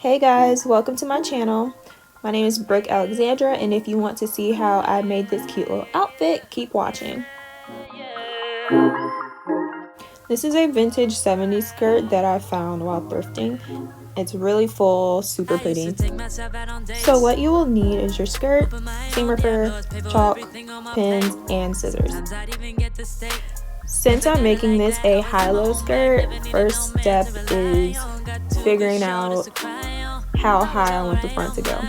Hey guys, welcome to my channel. My name is Brooke Alexandra, and if you want to see how I made this cute little outfit, keep watching. This is a vintage 70s skirt that I found while thrifting. It's really full, super pretty. So what you will need is your skirt, seam ripper, chalk, pins, and scissors. Since I'm making this a high-low skirt, first step is figuring out how high I want the front to go.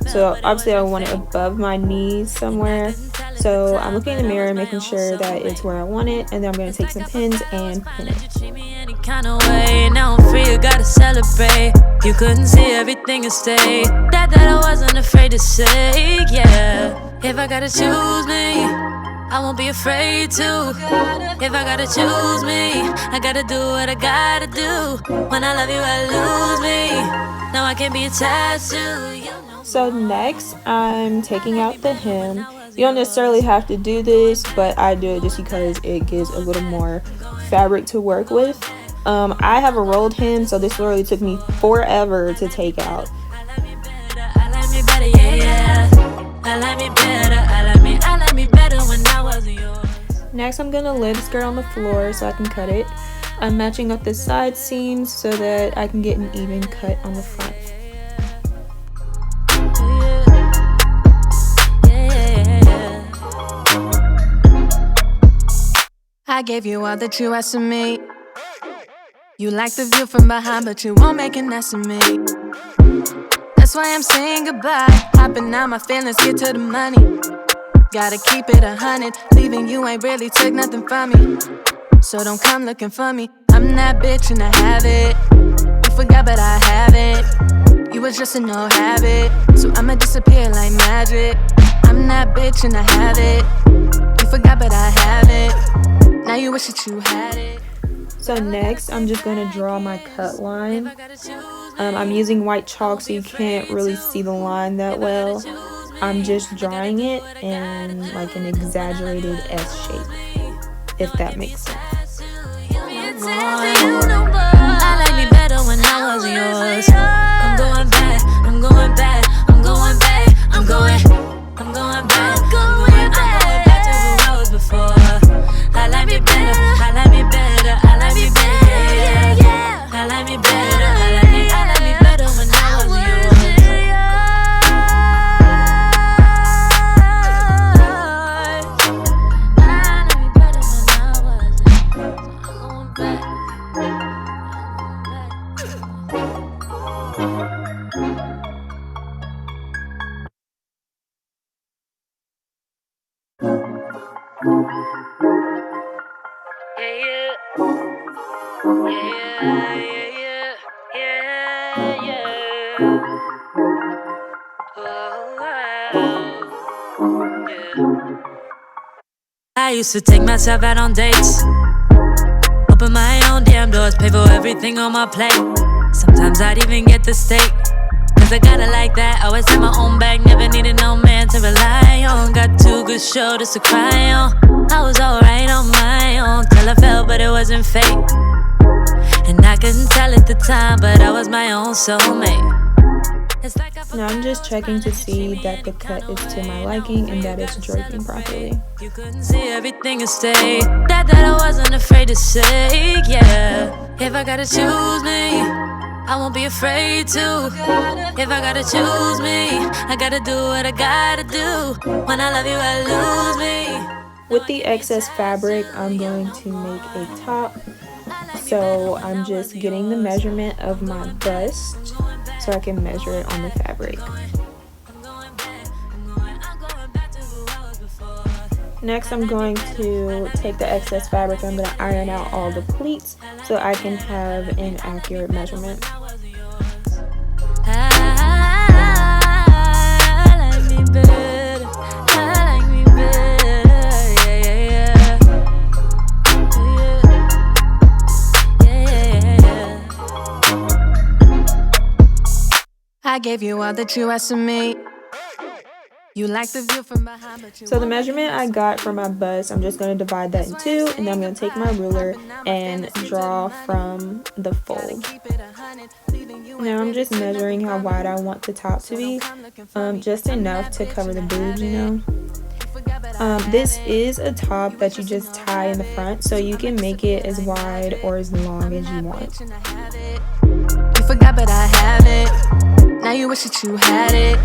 So obviously I want it above my knees somewhere. So I'm looking in the mirror, making sure that it's where I want it, and then I'm going to take some pins and pin it. Now I'm free, you gotta celebrate. You couldn't see everything and stay. That I wasn't afraid to say, yeah. If I gotta choose me, I won't be afraid to. If I gotta choose me, I gotta do what I gotta do. When I love you, I lose me. Now I can't be attached to you. So next, I'm taking out the hem. You don't necessarily have to do this, but I do it just because it gives a little more fabric to work with. I have a rolled hem, so this literally took me forever to take out. Next, I'm gonna lay the skirt on the floor so I can cut it. I'm matching up the side seams so that I can get an even cut on the front. I gave you all that you asked of me. You like the view from behind, but you won't make an ass of me. That's why I'm saying goodbye. Hopping out my feelings, get to the money. Gotta keep it 100. Leaving you ain't really took nothing from me. So don't come looking for me. I'm that bitch and I have it. You forgot but I haven't. You was just a no habit, so I'ma disappear like magic. I'm that bitch and I have it. You forgot but I haven't. Now you wish that you had it. So next, I'm just going to draw my cut line. I'm using white chalk so you can't really see the line that well. I'm just drawing it in like an exaggerated S shape, if that makes sense. I like me better when I was yours. I'm going back, I'm going back, I'm going back, I'm going back, I'm going back to who I was before. I like me better, I like me better, I like me better, yeah. I like me better, I like me better when I was yours. I like me better when I was yours. I'm going back. I used to take myself out on dates, open my own damn doors, pay for everything on my plate. Sometimes I'd even get the steak, cause I got it like that. Always had my own bag, never needed no man to rely on. Got 2 good shoulders to cry on. I was alright on my own till I fell, but it wasn't fake. And I couldn't tell at the time, but I was my own soulmate. Now I'm just checking to see that the cut is to my liking and that it's draping properly. You couldn't see everything and stay. That I wasn't afraid to say, yeah. If I gotta choose me, I won't be afraid to. If I gotta choose me, I gotta do what I gotta do. When I love you, I lose me. With the excess fabric, I'm going to make a top. So I'm just getting the measurement of my bust so I can measure it on the fabric. Next, I'm going to take the excess fabric and I'm going to iron out all the pleats so I can have an accurate measurement. I gave you all that you asked of me. You like the view from behind, but you So the won't make it measurement I got for my bust, I'm just going to divide that in two, and then I'm going to take my ruler and draw from the fold. Now I'm just measuring how wide I want the top to be, just enough to cover the boobs, you know. This is a top that you just tie in the front, so you can make it as wide or as long as you want. You forgot, but I have it. Now you wish that you had it.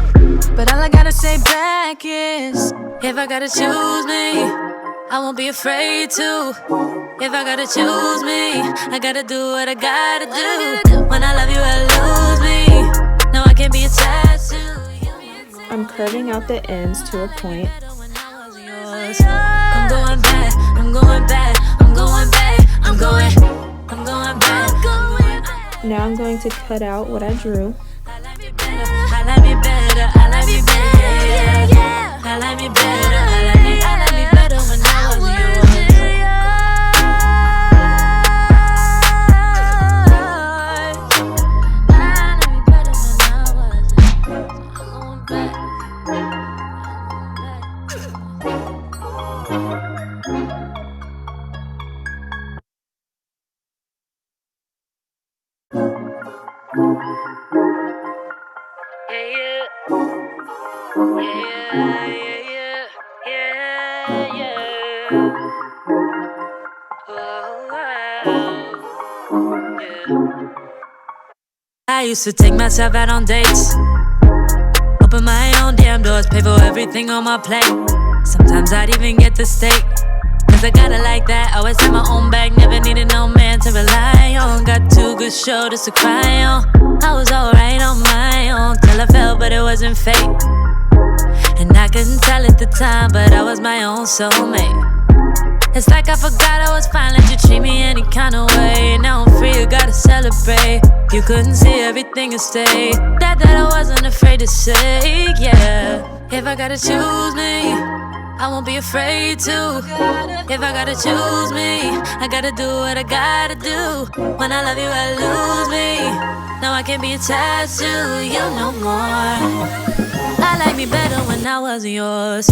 But all I gotta say back is, if I gotta choose me, I won't be afraid to. If I gotta choose me, I gotta do what I gotta do. When I love you, I lose me. No, I can't be attached to you. I'm curving out the ends to a point. I'm going back, I'm going back, I'm going back, I'm going back. Now I'm going to cut out what I drew. I like me better, I like me better, I like me better, I like me better, I like me better when I was yours. I used to take myself out on dates, open my own damn doors, pay for everything on my plate. Sometimes I'd even get the steak, cause I got it like that. Always had my own bag, never needed no man to rely on. Got two good shoulders to cry on. I was alright on my own, till I fell, but it wasn't fate. And I couldn't tell at the time, but I was my own soulmate. It's like I forgot I was fine, let you treat me any kind of way. Now I'm free, you gotta celebrate. You couldn't see everything and stay. That I wasn't afraid to say, yeah. If I gotta choose me, I won't be afraid to. If I gotta choose me, I gotta do what I gotta do. When I love you, I lose me. Now I can't be attached to you no more. I like me better when I wasn't yours.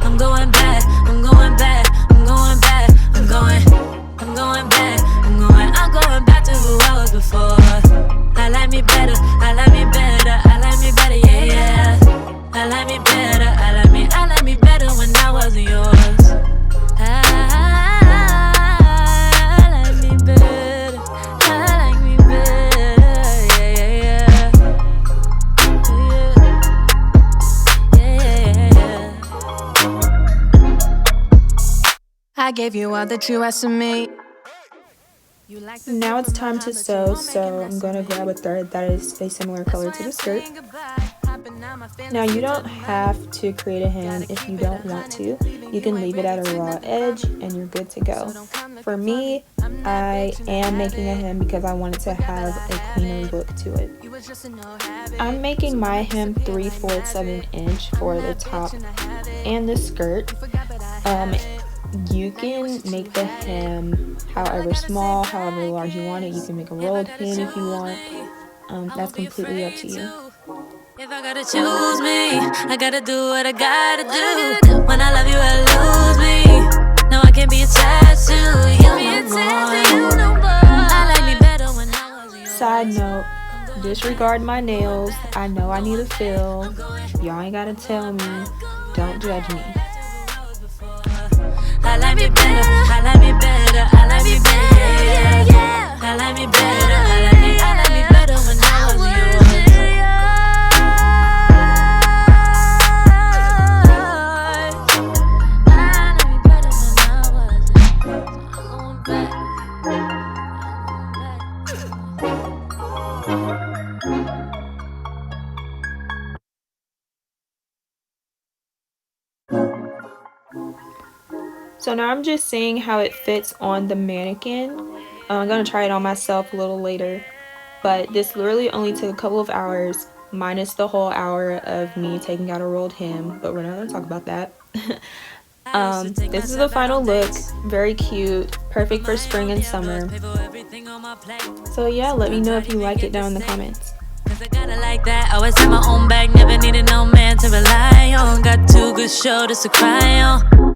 I'm going back, I'm going back, I'm going back, I'm going back, I'm going back to who I was before. I like me better, I like me better, I like me better, yeah, yeah. I like me better, I like me better when I wasn't yours. I like me better, I like me better, yeah, yeah, yeah. I gave you all that you asked of me. Now it's time to sew, so I'm going to grab a thread that is a similar color to the skirt. Now you don't have to create a hem if you don't want to. You can leave it at a raw edge and you're good to go. For me, I am making a hem because I wanted to have a cleaner look to it. I'm making my hem 3/4 of an inch for the top and the skirt. You can make the hem however small, however large you want it. You can make a rolled hem if you want. That's completely up to you. If I gotta choose me, I gotta do what I gotta do. When I love you, I lose me. No, I can't be attached to you no more. I like me better when I was yours. Side note, disregard my nails. I know I need a fill. Y'all ain't gotta tell me. Don't judge me. I like me better, I like me better, I like me better, yeah, yeah. I like me better, I like me better when I was yours. I like me better when I was yours. I'm going back. So now I'm just seeing how it fits on the mannequin. I'm going to try it on myself a little later. But this literally only took a couple of hours, minus the whole hour of me taking out a rolled hem. But we're not going to talk about that. This is the final look. Very cute. Perfect for spring and summer. So yeah, let me know if you like it down in the comments. I got it like that. Always had my own bag, never needed no man to rely on. Got two good shoulders to cry on.